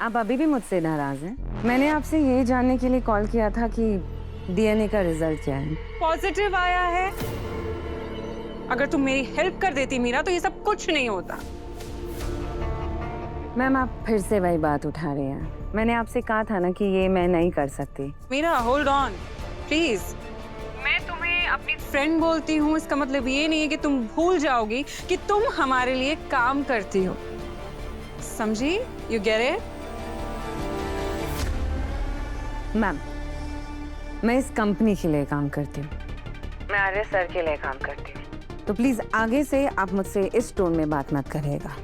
आप अभी भी मुझसे नाराज हैं? मैंने आपसे ये जानने के लिए कॉल किया था कि डीएनए का रिजल्ट क्या है। पॉजिटिव आया है। अगर तुम मेरी हेल्प कर देती मीरा तो ये सब कुछ नहीं होता। मैम आप फिर से वही बात उठा रही हैं। मैंने आपसे कहा था ना कि ये मैं नहीं कर सकती। Meera hold on please. मैं तुम्हें अपनी फ्रेंड बोलती हूँ, इसका मतलब ये नहीं है कि तुम भूल जाओगी कि तुम हमारे लिए काम करती हो। समझी? You get it? मैम मैं इस कंपनी के लिए काम करती हूँ, मैं आर्य सर के लिए काम करती हूँ, तो प्लीज आगे से आप मुझसे इस टोन में बात मत करिएगा।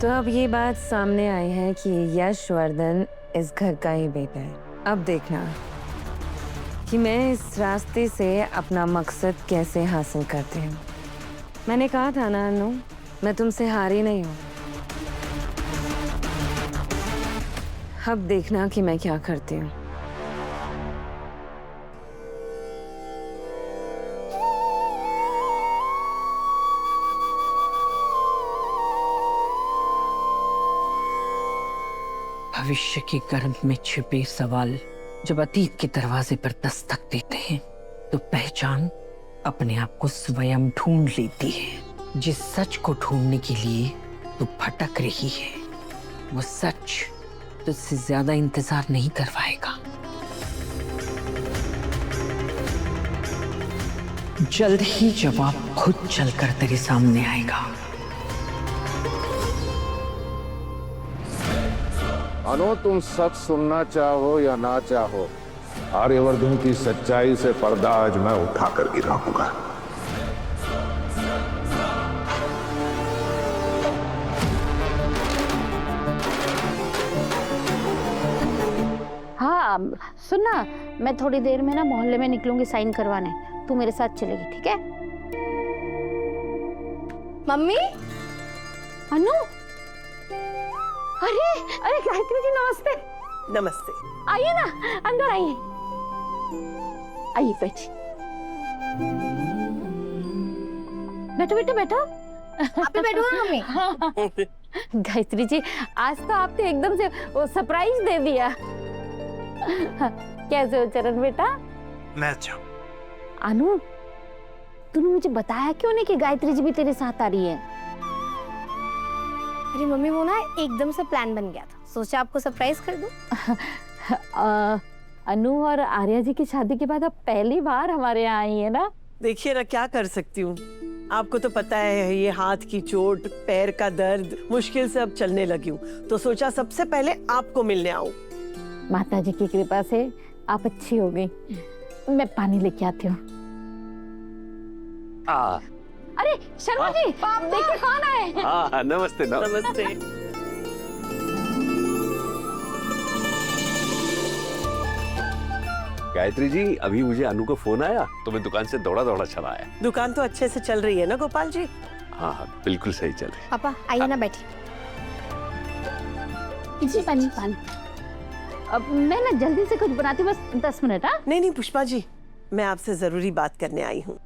तो अब ये बात सामने आई है कि यशवर्धन इस घर का ही बेटा है। अब देखना कि मैं इस रास्ते से अपना मकसद कैसे हासिल करती हूँ। मैंने कहा था ना अनु, मैं तुमसे हारी नहीं हूँ। अब देखना कि मैं क्या करती हूँ। भविष्य के गर्भ में छिपे सवाल जब अतीत के दरवाजे पर दस्तक देते हैं तो पहचान अपने आप को स्वयं ढूंढ लेती है। जिस सच को ढूंढने के लिए तू भटक रही है वो सच तुझसे ज्यादा इंतजार नहीं करवाएगा। जल्द ही जवाब खुद चलकर तेरे सामने आएगा। अनु, तुम सच सुनना चाहो या ना चाहो, आर्यवर्धन की सच्चाई से पर्दा आज मैं उठा कर गिराऊंगा। हाँ सुनना, मैं थोड़ी देर में ना मोहल्ले में निकलूंगी साइन करवाने, तू मेरे साथ चलेगी, ठीक है? मम्मी। अनु, अरे अरे गायत्री जी नमस्ते। नमस्ते। आइए ना, अंदर आइए, आइए बैठिए। बैठो बैठो बैठो। आप ही बैठो ना मम्मी। गायत्री जी आज तो आपने एकदम से वो सरप्राइज दे दिया। कैसे हो चरण बेटा? मैं अच्छा हूं। अनु, तूने मुझे बताया क्यों नहीं कि गायत्री जी भी तेरे साथ आ रही है? अरे मम्मी वो ना एकदम से प्लान बन गया था, सोचा आपको सरप्राइज कर दूं। अनु और आर्या जी की शादी के बाद अब पहली बार हमारे यहाँ आई है ना। देखिए ना, क्या कर सकती हूँ, आपको तो पता है ये हाथ की चोट, पैर का दर्द, मुश्किल से अब चलने लगी हूँ, तो सोचा सबसे पहले आपको मिलने आऊं। माता जी की कृपा से आप अच्छी हो गई। मैं पानी लेके आती हूँ। अरे शर्मा जी, देखिए कौन आए। हाँ नमस्ते। नमस्ते। गायत्री जी, अभी मुझे अनु का फोन आया तो मैं दुकान से दौड़ा दौड़ा चला आया। दुकान तो अच्छे से चल रही है ना गोपाल जी? हाँ हाँ बिल्कुल सही चल रही है। पापा आइए ना, बैठिए। जी पानी पानी। अब मैं ना जल्दी से कुछ बनाती हूँ, बस 10 मिनट। हाँ नहीं नहीं पुष्पा जी, मैं आपसे जरूरी बात करने आई हूँ।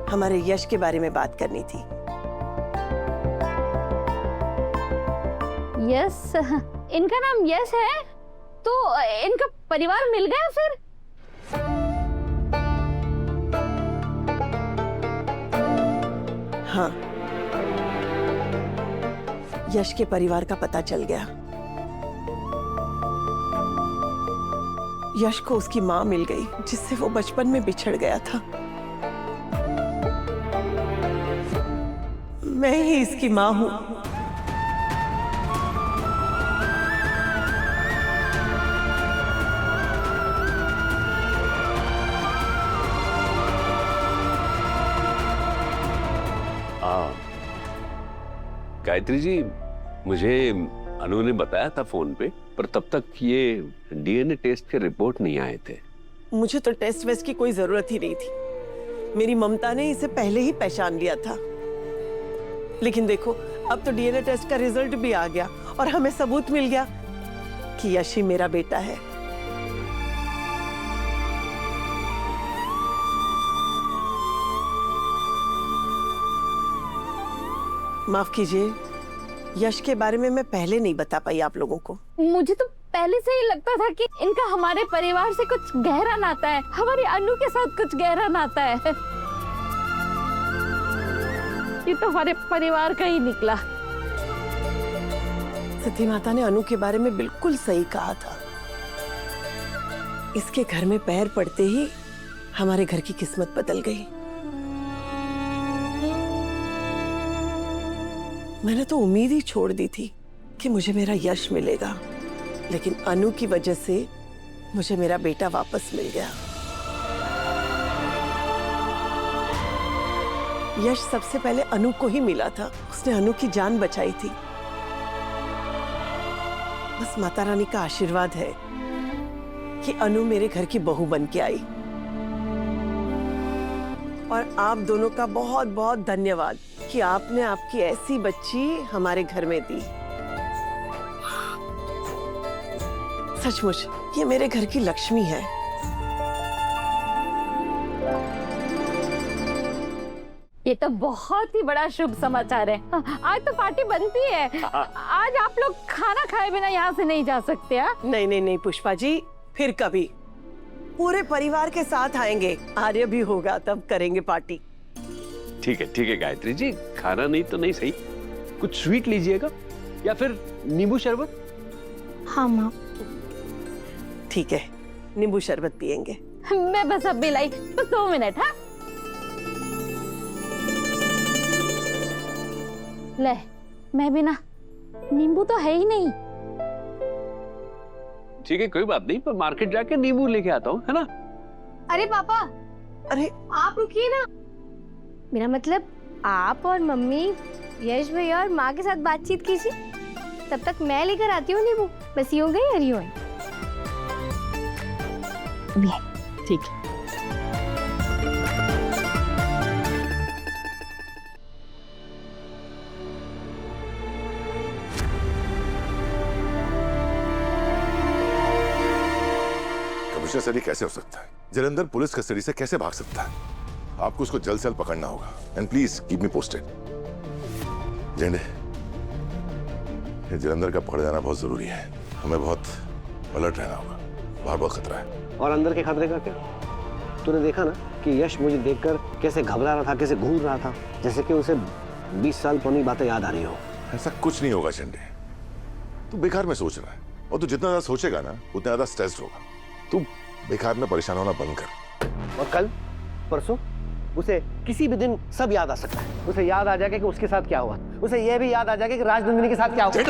हमारे यश के बारे में बात करनी थी। यस, इनका नाम यश है तो इनका परिवार मिल गया फिर? हाँ, यश के परिवार का पता चल गया। यश को उसकी माँ मिल गई जिससे वो बचपन में बिछड़ गया था। मैं ही इसकी माँ हूँ। गायत्री जी, मुझे अनु ने बताया था फोन पे, पर तब तक ये डीएनए टेस्ट के रिपोर्ट नहीं आए थे। मुझे तो टेस्ट वेस्ट की कोई जरूरत ही नहीं थी। मेरी ममता ने इसे पहले ही पहचान लिया था। लेकिन देखो, अब तो डीएनए टेस्ट का रिजल्ट भी आ गया और हमें सबूत मिल गया कि यश ही मेरा बेटा है। माफ कीजिए, यश के बारे में मैं पहले नहीं बता पाई आप लोगों को। मुझे तो पहले से ही लगता था कि इनका हमारे परिवार से कुछ गहरा नाता है, हमारी अनु के साथ कुछ गहरा नाता है। ये तो हमारे परिवार का ही निकला। सती माता ने अनु के बारे में बिल्कुल सही कहा था। इसके घर में पैर पड़ते ही हमारे घर की किस्मत बदल गई। मैंने तो उम्मीद ही छोड़ दी थी कि मुझे मेरा यश मिलेगा, लेकिन अनु की वजह से मुझे मेरा बेटा वापस मिल गया। यश सबसे पहले अनु को ही मिला था, उसने अनु की जान बचाई थी। बस माता रानी का आशीर्वाद है कि अनु मेरे घर की बहू बन के आई। और आप दोनों का बहुत बहुत धन्यवाद कि आपने आपकी ऐसी बच्ची हमारे घर में दी। सचमुच ये मेरे घर की लक्ष्मी है। ये तो बहुत ही बड़ा शुभ समाचार है। आज तो पार्टी बनती है। आज आप लोग खाना खाए बिना यहाँ से नहीं जा सकते। नहीं नहीं नहीं पुष्पा जी, फिर कभी पूरे परिवार के साथ आएंगे। आर्य भी होगा तब करेंगे पार्टी। ठीक है गायत्री जी, खाना नहीं तो नहीं सही, कुछ स्वीट लीजिएगा या फिर नींबू शरबत। हाँ माँ। ठीक है, नींबू शरबत पियेंगे। मैं बस अब भी लाई, बस 2 मिनट। हाँ ले, मैं भी ना, नींबू तो है ही नहीं। ठीक है, कोई बात नहीं, पर मार्केट जाके नींबू लेके आता हूँ, है ना। अरे पापा, अरे आप रुकिए ना। मेरा मतलब आप और मम्मी, यश भैया और माँ के साथ बातचीत कीजिए, तब तक मैं लेकर आती हूँ नींबू। बस यूं गई और यूं आई। ठीक है। कमिश्नर सर, ये कैसे हो सकता है? जलंधर पुलिस कस्टडी से कैसे भाग सकता है? आपको उसको जल्द से जल्द पकड़ना होगा। And please keep me posted. जेंडे, ये जलंधर का पकड़ जाना बहुत जरूरी है। हमें बहुत अलर्ट रहना होगा, बाहर बहुत खतरा है। और अंदर के खतरे का क्या? तूने देखा ना कि यश मुझे देखकर कैसे घबरा रहा था, कैसे घूर रहा था, जैसे कि उसे 20 साल पुरानी बातें याद आ रही हो। ऐसा कुछ नहीं होगा चंडे, तू बेकार में सोच रहा है, और तू जितना ज्यादा सोचेगा ना उतना ज्यादा स्ट्रेस्ड होगा। तू बेकार में परेशान होना बंद कर। और कल परसों उसे किसी भी दिन सब याद आ सकता है। उसे याद आ जाएगा कि उसके साथ क्या हुआ, उसे यह भी याद आ जाएगा कि राजनंदिनी के साथ क्या हुआ।